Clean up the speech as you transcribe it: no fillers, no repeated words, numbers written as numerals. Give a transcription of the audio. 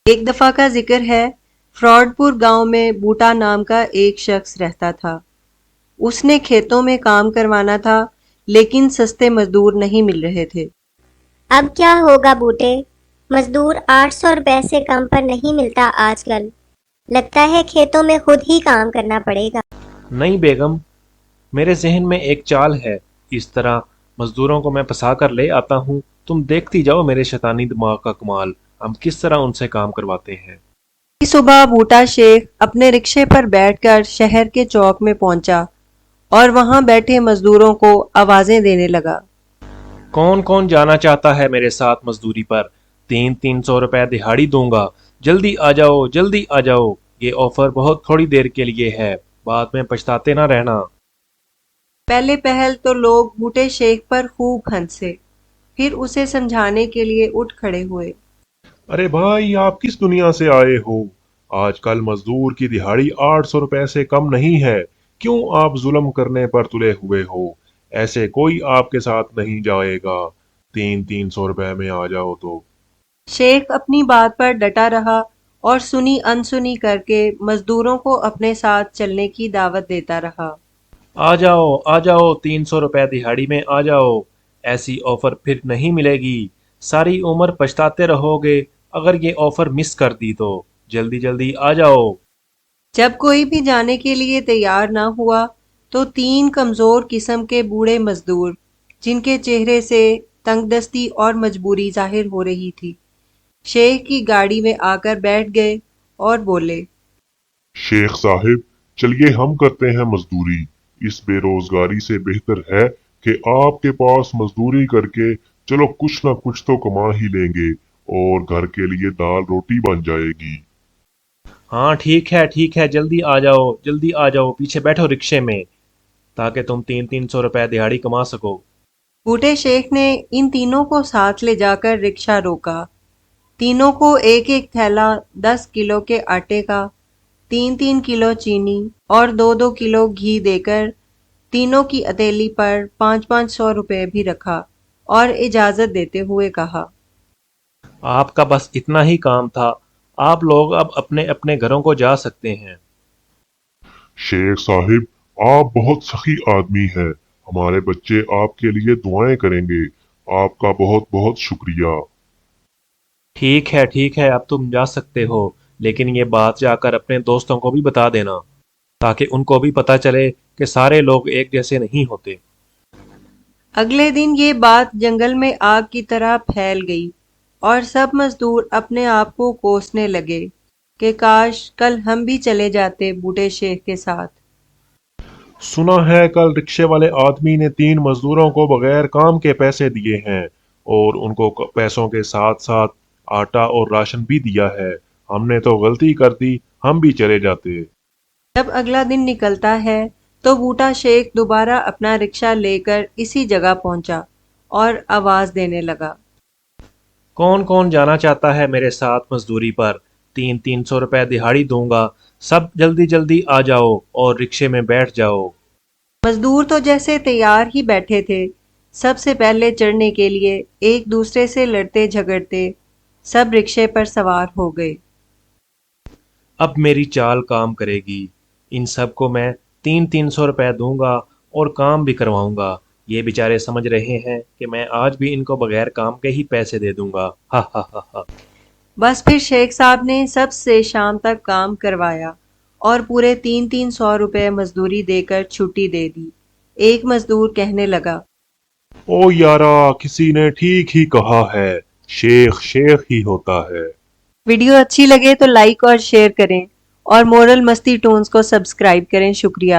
ایک دفعہ کا ذکر ہے، فراڈ پور گاؤں میں بوٹا نام کا ایک شخص رہتا تھا۔ اس نے کھیتوں میں کام کروانا تھا، لیکن سستے مزدور نہیں مل رہے تھے۔ اب کیا ہوگا بوٹے؟ مزدور 800 روپے سے کم پر نہیں ملتا آج کل۔ لگتا ہے کھیتوں میں خود ہی کام کرنا پڑے گا۔ نہیں بیگم، میرے ذہن میں ایک چال ہے، اس طرح مزدوروں کو میں پھنسا کر لے آتا ہوں، تم دیکھتی جاؤ میرے شیطانی دماغ کا کمال، ہم کس طرح ان سے کام کرواتے ہیں۔ صبح بوٹا شیخ اپنے رکشے پر بیٹھ کر شہر کے چوک میں پہنچا اور وہاں بیٹھے مزدوروں کو آوازیں دینے لگا۔ کون کون جانا چاہتا ہے میرے ساتھ مزدوری پر؟ 300 روپے دہاڑی دوں گا، جلدی آ جاؤ، جلدی آ جاؤ، یہ آفر بہت تھوڑی دیر کے لیے ہے، بعد میں پچھتاتے نہ رہنا۔ پہلے پہل تو لوگ بوٹے شیخ پر خوب ہنسے، پھر اسے سمجھانے کے لیے اٹھ کھڑے ہوئے۔ ارے بھائی، آپ کس دنیا سے آئے ہو؟ آج کل مزدور کی دہاڑی 800 روپے سے کم نہیں ہے، کیوں آپ ظلم کرنے پر تلے ہوئے ہو؟ ایسے کوئی آپ کے ساتھ نہیں جائے گا، 300 روپے میں آ جاؤ تو۔ شیخ اپنی بات پر ڈٹا رہا اور سنی انسنی کر کے مزدوروں کو اپنے ساتھ چلنے کی دعوت دیتا رہا۔ آ جاؤ آ جاؤ، 300 روپے دہاڑی میں آ جاؤ، ایسی آفر پھر نہیں ملے گی، ساری عمر پچھتاتے رہو گے اگر یہ آفر مس کر دی تو، جلدی جلدی آ جاؤ۔ جب کوئی بھی جانے کے لیے تیار نہ ہوا تو 3 کمزور قسم کے بوڑھے مزدور، جن کے چہرے سے تنگ دستی اور مجبوری ظاہر ہو رہی تھی، شیخ کی گاڑی میں آ کر بیٹھ گئے اور بولے، شیخ صاحب، چلیے ہم کرتے ہیں مزدوری، اس بے روزگاری سے بہتر ہے کہ آپ کے پاس مزدوری کر کے چلو کچھ نہ کچھ تو کما ہی لیں گے اور گھر کے لیے دال روٹی بن جائے گی۔ ہاں ٹھیک ہے، جلدی آ جاؤ، جلدی آ جاؤ، پیچھے بیٹھو رکشے میں، تاکہ تم 300 روپے دہاڑی کما سکو۔ بوٹے شیخ نے ان تینوں کو ساتھ لے جا کر رکشہ روکا۔ تینوں کو ایک ایک تھیلا 10 کلو کے آٹے کا، 3 کلو چینی اور 2 کلو گھی دے کر تینوں کی اتیلی پر 500 روپے بھی رکھا اور اجازت دیتے ہوئے کہا، آپ کا بس اتنا ہی کام تھا، آپ لوگ اب اپنے اپنے گھروں کو جا سکتے ہیں۔ شیخ صاحب، آپ بہت سخی آدمی ہیں، ہمارے بچے آپ کے لیے دعائیں کریں گے، آپ کا بہت بہت شکریہ۔ ٹھیک ہے، اب تم جا سکتے ہو، لیکن یہ بات جا کر اپنے دوستوں کو بھی بتا دینا، تاکہ ان کو بھی پتہ چلے کہ سارے لوگ ایک جیسے نہیں ہوتے۔ اگلے دن یہ بات جنگل میں آگ کی طرح پھیل گئی اور سب مزدور اپنے آپ کو کوسنے لگے کہ کاش کل ہم بھی چلے جاتے بوٹے شیخ کے ساتھ۔ سنا ہے کل رکشے والے آدمی نے 3 مزدوروں کو بغیر کام کے پیسے دیے ہیں اور ان کو پیسوں کے ساتھ ساتھ آٹا اور راشن بھی دیا ہے، ہم نے تو غلطی کر دی، ہم بھی چلے جاتے۔ جب اگلا دن نکلتا ہے تو بوٹا شیخ دوبارہ اپنا رکشہ لے کر اسی جگہ پہنچا اور آواز دینے لگا، کون کون جانا چاہتا ہے میرے ساتھ مزدوری پر؟ 300 روپے دہاڑی دوں گا، سب جلدی جلدی آ جاؤ اور رکشے میں بیٹھ جاؤ۔ مزدور تو جیسے تیار ہی بیٹھے تھے، سب سے پہلے چڑھنے کے لیے ایک دوسرے سے لڑتے جھگڑتے سب رکشے پر سوار ہو گئے۔ اب میری چال کام کرے گی، ان سب کو میں 300 روپے دوں گا اور کام بھی کرواؤں گا، یہ بیچارے سمجھ رہے ہیں کہ میں آج بھی ان کو بغیر کام کے ہی پیسے دے دوں گا، ہا ہا ہا ہا۔ بس پھر شیخ صاحب نے سب سے شام تک کام کروایا اور پورے 300 روپے مزدوری دے کر چھٹی دے دی۔ ایک مزدور کہنے لگا، او یارا، کسی نے ٹھیک ہی کہا ہے، شیخ شیخ ہی ہوتا ہے۔ ویڈیو اچھی لگے تو لائک اور شیئر کریں اور مورل مستی ٹونز کو سبسکرائب کریں۔ شکریہ۔